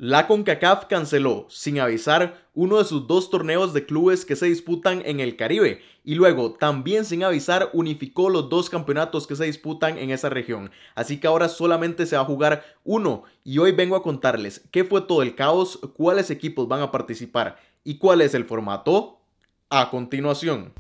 La CONCACAF canceló, sin avisar, uno de sus dos torneos de clubes que se disputan en el Caribe y luego, también sin avisar, unificó los dos campeonatos que se disputan en esa región. Así que ahora solamente se va a jugar uno y hoy vengo a contarles qué fue todo el caos, cuáles equipos van a participar y cuál es el formato a continuación.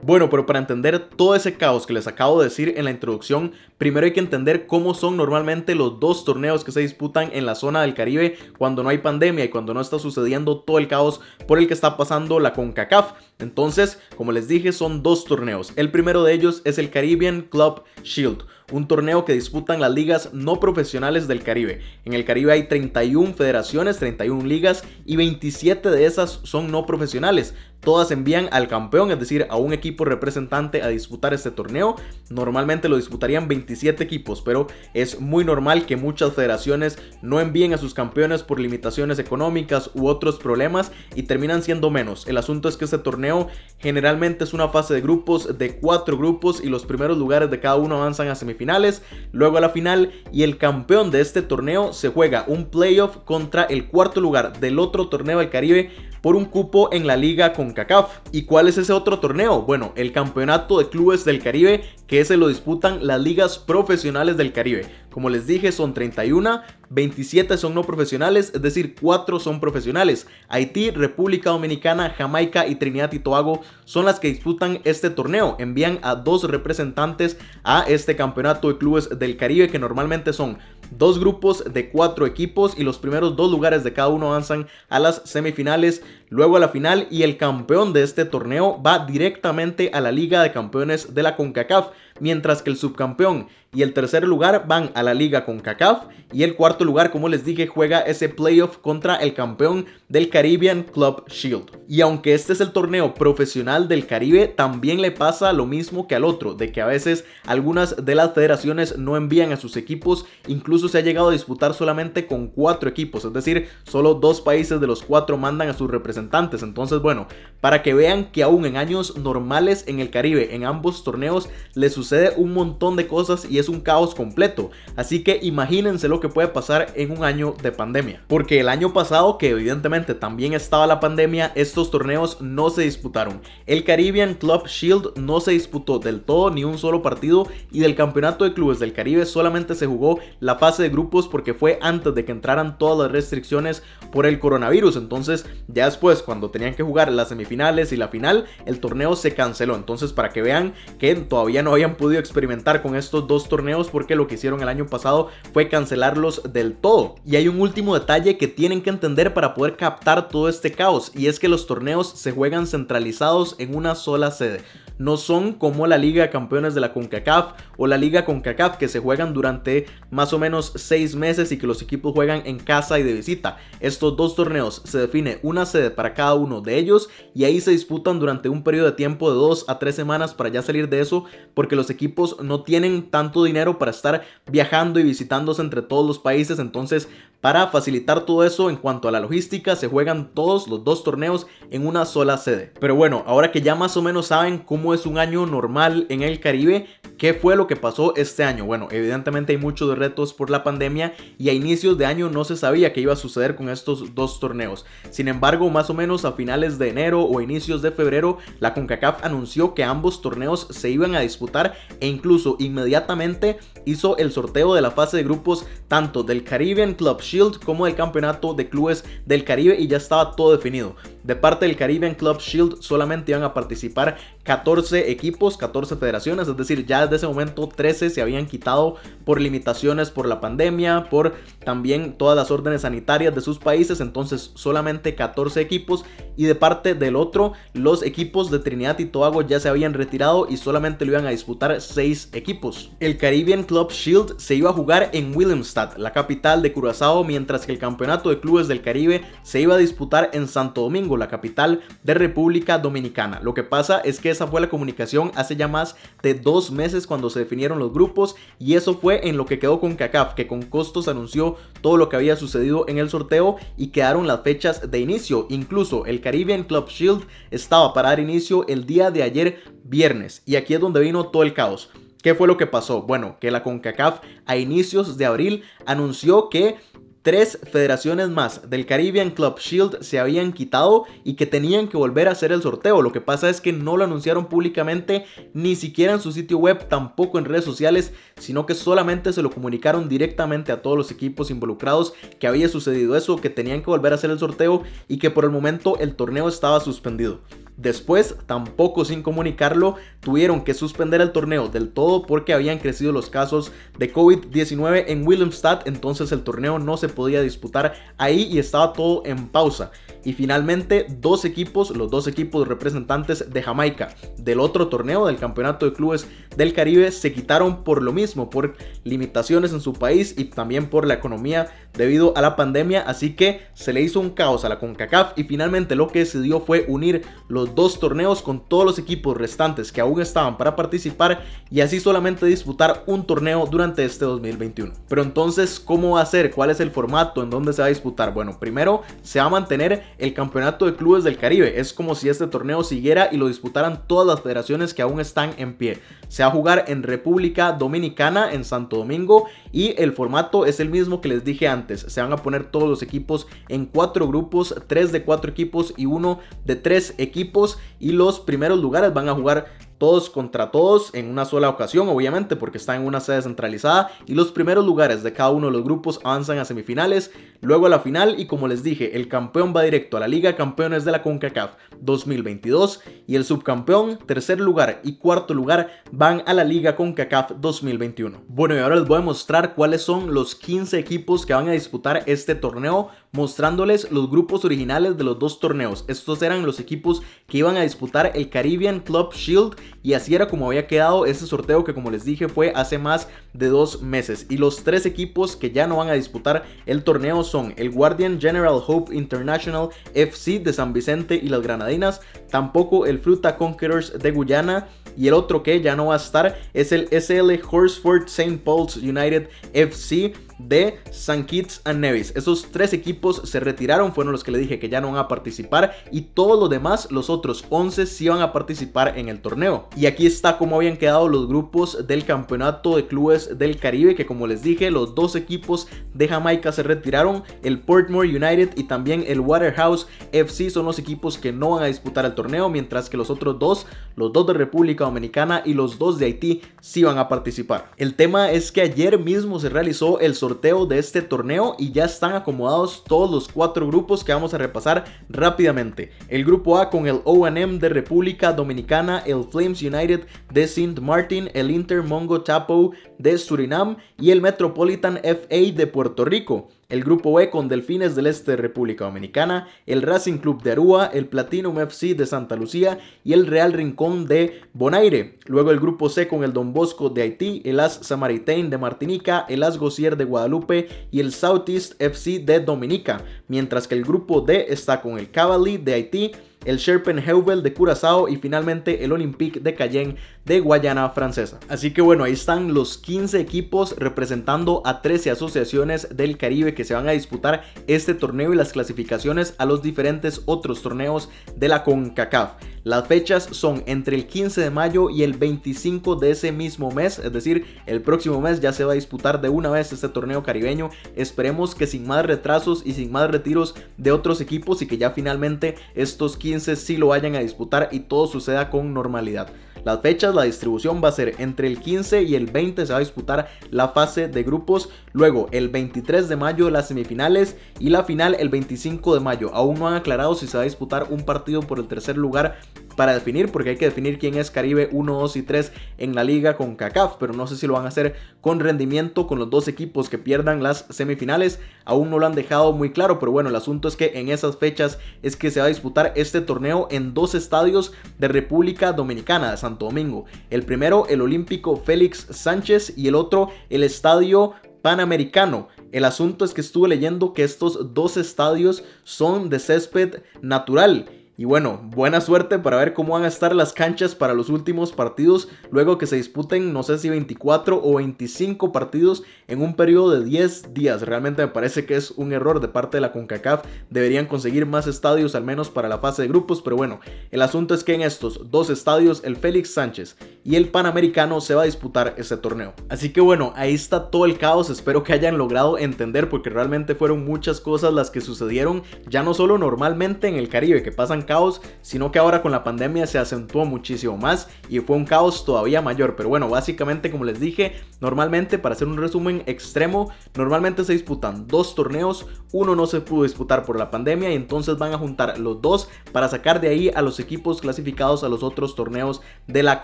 Bueno, pero para entender todo ese caos que les acabo de decir en la introducción, primero hay que entender cómo son normalmente los dos torneos que se disputan en la zona del Caribe cuando no hay pandemia y cuando no está sucediendo todo el caos por el que está pasando la CONCACAF. Entonces, como les dije, son dos torneos. El primero de ellos es el Caribbean Club Shield, un torneo que disputan las ligas no profesionales del Caribe. En el Caribe hay 31 federaciones, 31 ligas y 27 de esas son no profesionales. Todas envían al campeón, es decir, a un equipo representante a disputar este torneo. Normalmente lo disputarían 27 equipos, pero es muy normal que muchas federaciones no envíen a sus campeones por limitaciones económicas u otros problemas y terminan siendo menos. El asunto es que este torneo generalmente es una fase de grupos de 4 grupos y los primeros lugares de cada uno avanzan a semifinales, luego a la final, y el campeón de este torneo se juega un playoff contra el cuarto lugar del otro torneo del Caribe por un cupo en la liga CONCACAF. ¿Y cuál es ese otro torneo? Bueno, el campeonato de clubes del Caribe, que ese lo disputan las ligas profesionales del Caribe. Como les dije, son 31, 27 son no profesionales, es decir, 4 son profesionales. Haití, República Dominicana, Jamaica y Trinidad y Tobago son las que disputan este torneo. Envían a 2 representantes a este campeonato de clubes del Caribe, que normalmente son 2 grupos de 4 equipos y los primeros 2 lugares de cada uno avanzan a las semifinales, luego a la final, y el campeón de este torneo va directamente a la Liga de Campeones de la CONCACAF, mientras que el subcampeón y el tercer lugar van a la Liga CONCACAF y el cuarto lugar, como les dije, juega ese playoff contra el campeón del Caribbean Club Shield. Y aunque este es el torneo profesional del Caribe, también le pasa lo mismo que al otro, de que a veces algunas de las federaciones no envían a sus equipos. Incluso se ha llegado a disputar solamente con 4 equipos, es decir, solo 2 países de los 4 mandan a sus representantes. Entonces, bueno, para que vean que aún en años normales en el Caribe, en ambos torneos, le sucede un montón de cosas y es un caos completo. Así que imagínense lo que puede pasar en un año de pandemia, porque el año pasado, que evidentemente también estaba la pandemia, estos torneos no se disputaron. El Caribbean Club Shield no se disputó del todo ni un solo partido, y del campeonato de clubes del Caribe solamente se jugó la fase de grupos porque fue antes de que entraran todas las restricciones por el coronavirus. Entonces ya después, cuando tenían que jugar las semifinales y la final, el torneo se canceló. Entonces, para que vean que todavía no habían podido experimentar con estos dos torneos, porque lo que hicieron el año pasado fue cancelarlos del todo. Y hay un último detalle que tienen que entender para poder captar todo este caos, y es que los torneos se juegan centralizados en una sola sede. No son como la Liga de Campeones de la CONCACAF o la Liga CONCACAF, que se juegan durante más o menos 6 meses y que los equipos juegan en casa y de visita. Estos dos torneos se define una sede para cada uno de ellos y ahí se disputan durante un periodo de tiempo de 2 a 3 semanas para ya salir de eso, porque los equipos no tienen tanto dinero para estar viajando y visitándose entre todos los países. Entonces, para facilitar todo eso en cuanto a la logística, se juegan todos los dos torneos en una sola sede. Pero bueno, ahora que ya más o menos saben cómo es un año normal en el Caribe, ¿qué fue lo que pasó este año? Bueno, evidentemente hay muchos retos por la pandemia y a inicios de año no se sabía qué iba a suceder con estos dos torneos. Sin embargo, más o menos a finales de enero o inicios de febrero, la CONCACAF anunció que ambos torneos se iban a disputar e incluso inmediatamente hizo el sorteo de la fase de grupos tanto del Caribbean Club Shield como del campeonato de clubes del Caribe, y ya estaba todo definido. De parte del Caribbean Club Shield solamente iban a participar 14 equipos, 14 federaciones, es decir, ya desde ese momento 13 se habían quitado por limitaciones por la pandemia, por también todas las órdenes sanitarias de sus países. Entonces solamente 14 equipos, y de parte del otro, los equipos de Trinidad y Tobago ya se habían retirado y solamente lo iban a disputar 6 equipos. El Caribbean Club Shield se iba a jugar en Willemstad, la capital de Curazao, mientras que el campeonato de clubes del Caribe se iba a disputar en Santo Domingo, la capital de República Dominicana. Lo que pasa es que esa fue la comunicación hace ya más de 2 meses cuando se definieron los grupos, y eso fue en lo que quedó CONCACAF, que con costos anunció todo lo que había sucedido en el sorteo y quedaron las fechas de inicio. Incluso el Caribbean Club Shield estaba para dar inicio el día de ayer viernes, y aquí es donde vino todo el caos. ¿Qué fue lo que pasó? Bueno, que la CONCACAF a inicios de abril anunció que 3 federaciones más del Caribbean Club Shield se habían quitado y que tenían que volver a hacer el sorteo. Lo que pasa es que no lo anunciaron públicamente, ni siquiera en su sitio web, tampoco en redes sociales, sino que solamente se lo comunicaron directamente a todos los equipos involucrados que había sucedido eso, que tenían que volver a hacer el sorteo y que por el momento el torneo estaba suspendido. Después, tampoco sin comunicarlo, tuvieron que suspender el torneo del todo porque habían crecido los casos de COVID-19 en Willemstad, entonces el torneo no se podía disputar ahí y estaba todo en pausa. Y finalmente, los dos equipos representantes de Jamaica del otro torneo, del Campeonato de Clubes del Caribe, se quitaron por lo mismo, por limitaciones en su país y también por la economía debido a la pandemia, así que se le hizo un caos a la CONCACAF y finalmente lo que decidió fue unir los 2 torneos con todos los equipos restantes que aún estaban para participar y así solamente disputar un torneo durante este 2021. Pero entonces, ¿cómo va a ser? ¿Cuál es el formato? ¿En dónde se va a disputar? Bueno, primero se va a mantener el Campeonato de Clubes del Caribe. Es como si este torneo siguiera y lo disputaran todas las federaciones que aún están en pie. Se va a jugar en República Dominicana, en Santo Domingo, y el formato es el mismo que les dije antes. Se van a poner todos los equipos en 4 grupos, 3 de 4 equipos y 1 de 3 equipos, y los primeros lugares van a jugar todos contra todos en una sola ocasión, obviamente porque está en una sede centralizada, y los primeros lugares de cada uno de los grupos avanzan a semifinales, luego a la final, y como les dije, el campeón va directo a la Liga Campeones de la CONCACAF 2022 y el subcampeón, tercer lugar y cuarto lugar van a la Liga CONCACAF 2021. Bueno, y ahora les voy a mostrar cuáles son los 15 equipos que van a disputar este torneo, mostrándoles los grupos originales de los 2 torneos. Estos eran los equipos que iban a disputar el Caribbean Club Shield y así era como había quedado ese sorteo que, como les dije, fue hace más de 2 meses. Y los 3 equipos que ya no van a disputar el torneo son el Guardian General Hope International FC de San Vicente y las Granadinas, tampoco el Fruta Conquerors de Guyana, y el otro que ya no va a estar es el SL Horsford St. Paul's United FC de St. Kitts and Nevis. Esos 3 equipos se retiraron, fueron los que le dije que ya no van a participar, y todos los demás, los otros 11, sí van a participar en el torneo. Y aquí está cómo habían quedado los grupos del Campeonato de Clubes del Caribe, que como les dije, los 2 equipos de Jamaica se retiraron, el Portmore United y también el Waterhouse FC son los equipos que no van a disputar el torneo, mientras que los otros 2, los 2 de República Dominicana y los 2 de Haití, sí van a participar. El tema es que ayer mismo se realizó el sorteo de este torneo y ya están acomodados todos los 4 grupos que vamos a repasar rápidamente. El grupo A con el O&M de República Dominicana, el Flames United de St. Martin, el Inter Mongo Tapo de Surinam y el Metropolitan FA de Puerto Rico. El grupo B con Delfines del Este de República Dominicana, el Racing Club de Aruba, el Platinum FC de Santa Lucía y el Real Rincón de Bonaire. Luego el grupo C con el Don Bosco de Haití, el AS Samaritain de Martinica, el AS Gosier de Guadalupe y el Southeast FC de Dominica. Mientras que el grupo D está con el Cavalry de Haití, el Scherpenheuvel de Curazao y finalmente el Olympique de Cayenne de Guayana Francesa. Así que bueno, ahí están los 15 equipos representando a 13 asociaciones del Caribe que se van a disputar este torneo y las clasificaciones a los diferentes otros torneos de la CONCACAF. Las fechas son entre el 15 de mayo y el 25 de ese mismo mes, es decir, el próximo mes ya se va a disputar de una vez este torneo caribeño. Esperemos que sin más retrasos y sin más retiros de otros equipos y que ya finalmente estos 15 sí lo vayan a disputar y todo suceda con normalidad. Las fechas, la distribución va a ser entre el 15 y el 20 se va a disputar la fase de grupos, luego el 23 de mayo las semifinales y la final el 25 de mayo. Aún no han aclarado si se va a disputar un partido por el tercer lugar para definir, porque hay que definir quién es Caribe 1, 2 y 3 en la liga CONCACAF, pero no sé si lo van a hacer con rendimiento con los 2 equipos que pierdan las semifinales. Aún no lo han dejado muy claro, pero bueno, el asunto es que en esas fechas es que se va a disputar este torneo en 2 estadios de República Dominicana, de Santo Domingo. El primero, el Olímpico Félix Sánchez, y el otro, el Estadio Panamericano. El asunto es que estuve leyendo que estos 2 estadios son de césped natural. Y bueno, buena suerte para ver cómo van a estar las canchas para los últimos partidos, luego que se disputen, no sé si 24 o 25 partidos en un periodo de 10 días. Realmente me parece que es un error de parte de la CONCACAF. Deberían conseguir más estadios, al menos para la fase de grupos. Pero bueno, el asunto es que en estos dos estadios, el Félix Sánchez y el Panamericano, se va a disputar ese torneo. Así que bueno, ahí está todo el caos. Espero que hayan logrado entender, porque realmente fueron muchas cosas las que sucedieron, ya no solo normalmente en el Caribe, que pasan caos, sino que ahora con la pandemia se acentuó muchísimo más y fue un caos todavía mayor. Pero bueno, básicamente, como les dije, normalmente, para hacer un resumen extremo, normalmente se disputan dos torneos. Uno no se pudo disputar por la pandemia y entonces van a juntar los dos para sacar de ahí a los equipos clasificados a los otros torneos de la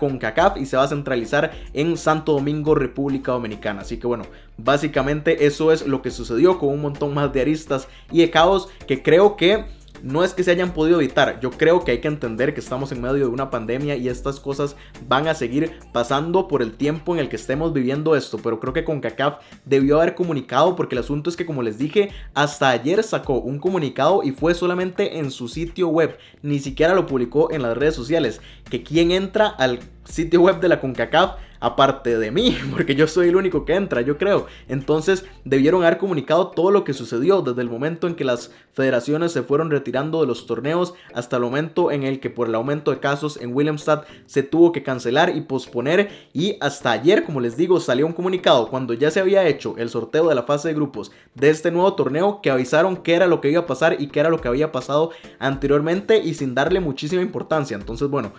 CONCACAF, y se va a centralizar en Santo Domingo, República Dominicana. Así que bueno, básicamente eso es lo que sucedió, con un montón más de aristas y de caos que creo que no es que se hayan podido evitar. Yo creo que hay que entender que estamos en medio de una pandemia y estas cosas van a seguir pasando por el tiempo en el que estemos viviendo esto. Pero creo que CONCACAF debió haber comunicado, porque el asunto es que, como les dije, hasta ayer sacó un comunicado y fue solamente en su sitio web. Ni siquiera lo publicó en las redes sociales. Que quien entra al sitio web de la CONCACAF aparte de mí, porque yo soy el único que entra, yo creo. Entonces debieron haber comunicado todo lo que sucedió desde el momento en que las federaciones se fueron retirando de los torneos hasta el momento en el que, por el aumento de casos en Willemstad, se tuvo que cancelar y posponer. Y hasta ayer, como les digo, salió un comunicado cuando ya se había hecho el sorteo de la fase de grupos de este nuevo torneo, que avisaron qué era lo que iba a pasar y qué era lo que había pasado anteriormente, y sin darle muchísima importancia. Entonces bueno,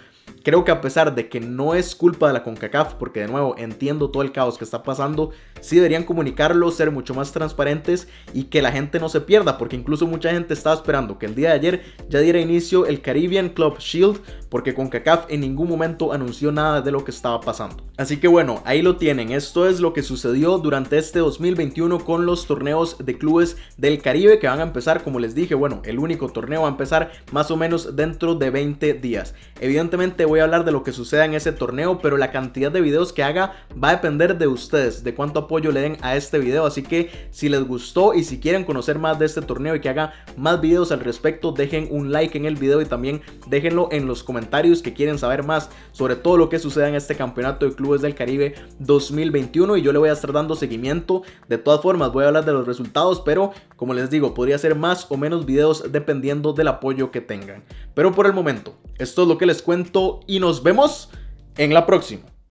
creo que a pesar de que no es culpa de la CONCACAF, porque de nuevo entiendo todo el caos que está pasando, sí deberían comunicarlo, ser mucho más transparentes y que la gente no se pierda, porque incluso mucha gente estaba esperando que el día de ayer ya diera inicio el Caribbean Club Shield, porque CONCACAF en ningún momento anunció nada de lo que estaba pasando. Así que bueno, ahí lo tienen. Esto es lo que sucedió durante este 2021 con los torneos de clubes del Caribe, que van a empezar, como les dije, bueno, el único torneo va a empezar más o menos dentro de 20 días. Evidentemente voy a hablar de lo que suceda en ese torneo, pero la cantidad de videos que haga va a depender de ustedes, de cuánto apoyo le den a este video. Así que si les gustó y si quieren conocer más de este torneo y que haga más videos al respecto, dejen un like en el video y también déjenlo en los comentarios que quieren saber más sobre todo lo que suceda en este campeonato de clubes del Caribe 2021, y yo le voy a estar dando seguimiento. De todas formas voy a hablar de los resultados, pero como les digo, podría hacer más o menos videos dependiendo del apoyo que tengan. Pero por el momento, esto es lo que les cuento y nos vemos en la próxima.